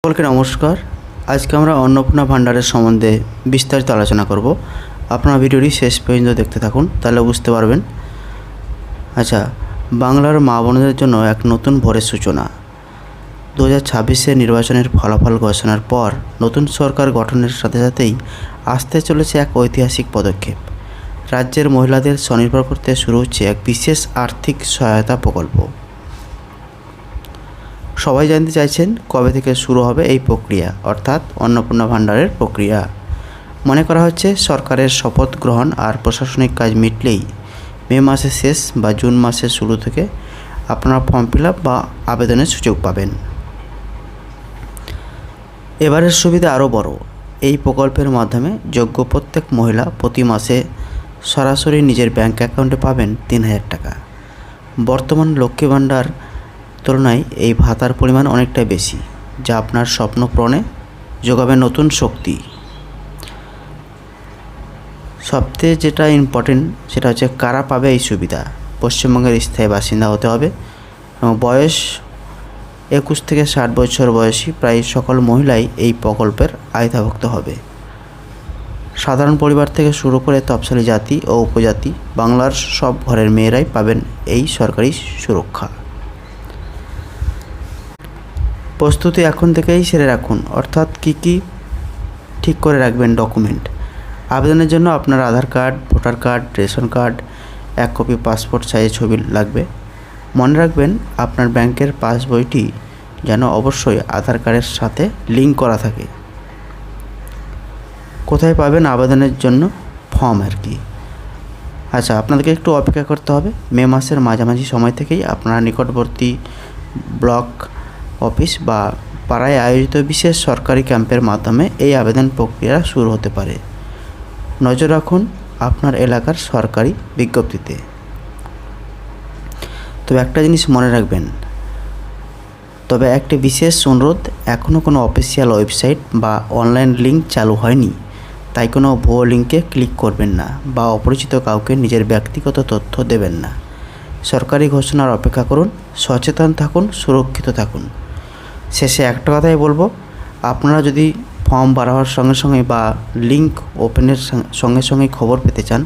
সকলকে নমস্কার। আজকে আমরা অন্নপূর্ণা ভাণ্ডারের সম্বন্ধে বিস্তারিত আলোচনা করব। আপনারা ভিডিওটি শেষ পর্যন্ত দেখতে থাকুন, তাহলে বুঝতে পারবেন। আচ্ছা, বাংলার মা বোনদের জন্য এক নতুন ভোরের সূচনা। 2026 নির্বাচনের ফলাফল ঘোষণার পর নতুন সরকার গঠনের সাথে সাথেই আসতে চলেছে এক ঐতিহাসিক পদক্ষেপ। রাজ্যের মহিলাদের স্বনির্ভর করতে শুরু হচ্ছে এক বিশেষ আর্থিক সহায়তা প্রকল্প। সবাই জানতে চাইছেন কবে থেকে শুরু হবে এই প্রক্রিয়া, অর্থাৎ অন্নপূর্ণা ভাণ্ডারের প্রক্রিয়া। মনে করা হচ্ছে সরকারের শপথ গ্রহণ আর প্রশাসনিক কাজ মিটলেই মে মাসের শেষ বা জুন মাসের শুরু থেকে আপনারা ফর্ম ফিল আপ বা আবেদনের সুযোগ পাবেন। এবারের সুবিধা আরও বড়। এই প্রকল্পের মাধ্যমে যোগ্য প্রত্যেক মহিলা প্রতি মাসে সরাসরি নিজের ব্যাঙ্ক অ্যাকাউন্টে পাবেন 3000 টাকা। বর্তমান লক্ষ্মী ভাণ্ডার তুলনায় এই ভাতার পরিমাণ অনেকটাই বেশি, যা আপনার স্বপ্ন পূরণে যোগাবে নতুন শক্তি। সবচেয়ে যেটা ইম্পর্টেন্ট সেটা হচ্ছে কারা পাবে এই সুবিধা। পশ্চিমবঙ্গের স্থায়ী বাসিন্দা হতে হবে এবং বয়স 21 থেকে 60 বছর বয়সী প্রায় সকল মহিলাই এই প্রকল্পের আওতাভুক্ত হবে। সাধারণ পরিবার থেকে শুরু করে তফসিলি জাতি ও উপজাতি বাংলার সব ঘরের মেয়েরাই পাবেন এই সরকারি সুরক্ষা। প্রস্তুতি এখন থেকেই সেরে রাখুন, অর্থাৎ কী ঠিক করে রাখবেন ডকুমেন্ট। আবেদনের জন্য আপনার Aadhaar card, voter card, ration card, 1 copy passport সাইজের ছবি লাগবে। মনে রাখবেন আপনার ব্যাংকের পাসবইটি যেন অবশ্যই আধার কার্ডের সাথে লিঙ্ক করা থাকে। কোথায় পাবেন আবেদনের জন্য ফর্ম আচ্ছা, আপনাদেরকে একটু অপেক্ষা করতে হবে। মে মাসের মাঝামাঝি সময় থেকেই আপনারা নিকটবর্তী ব্লক অফিস বা পাড়ায় আয়োজিত বিশেষ সরকারি ক্যাম্পের মাধ্যমে এই আবেদন প্রক্রিয়া শুরু হতে পারে। নজর রাখুন আপনার এলাকার সরকারি বিজ্ঞপ্তিতে। তবে একটা জিনিস মনে রাখবেন, তবে একটি বিশেষ অনুরোধ, এখনও কোনো অফিসিয়াল ওয়েবসাইট বা অনলাইন লিঙ্ক চালু হয়নি, তাই কোনো ভুয়ো লিঙ্কে ক্লিক করবেন না বা অপরিচিত কাউকে নিজের ব্যক্তিগত তথ্য দেবেন না। সরকারি ঘোষণার অপেক্ষা করুন, সচেতন থাকুন, সুরক্ষিত থাকুন। শেষে একটা কথাই বলবো, আপনারা যদি ফর্ম বার হওয়ার সঙ্গে সঙ্গে বা লিঙ্ক ওপেনের সঙ্গে সঙ্গে খবর পেতে চান,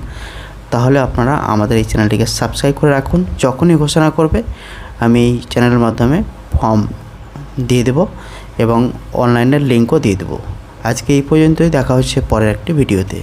তাহলে আপনারা আমাদের এই চ্যানেলটিকে সাবস্ক্রাইব করে রাখুন। যখনই ঘোষণা করবে আমি এই চ্যানেলের মাধ্যমে ফর্ম দিয়ে দেব এবং অনলাইনের লিঙ্কও দিয়ে দেবো। আজকে এই পর্যন্তই, দেখা হচ্ছে পরের একটি ভিডিওতে।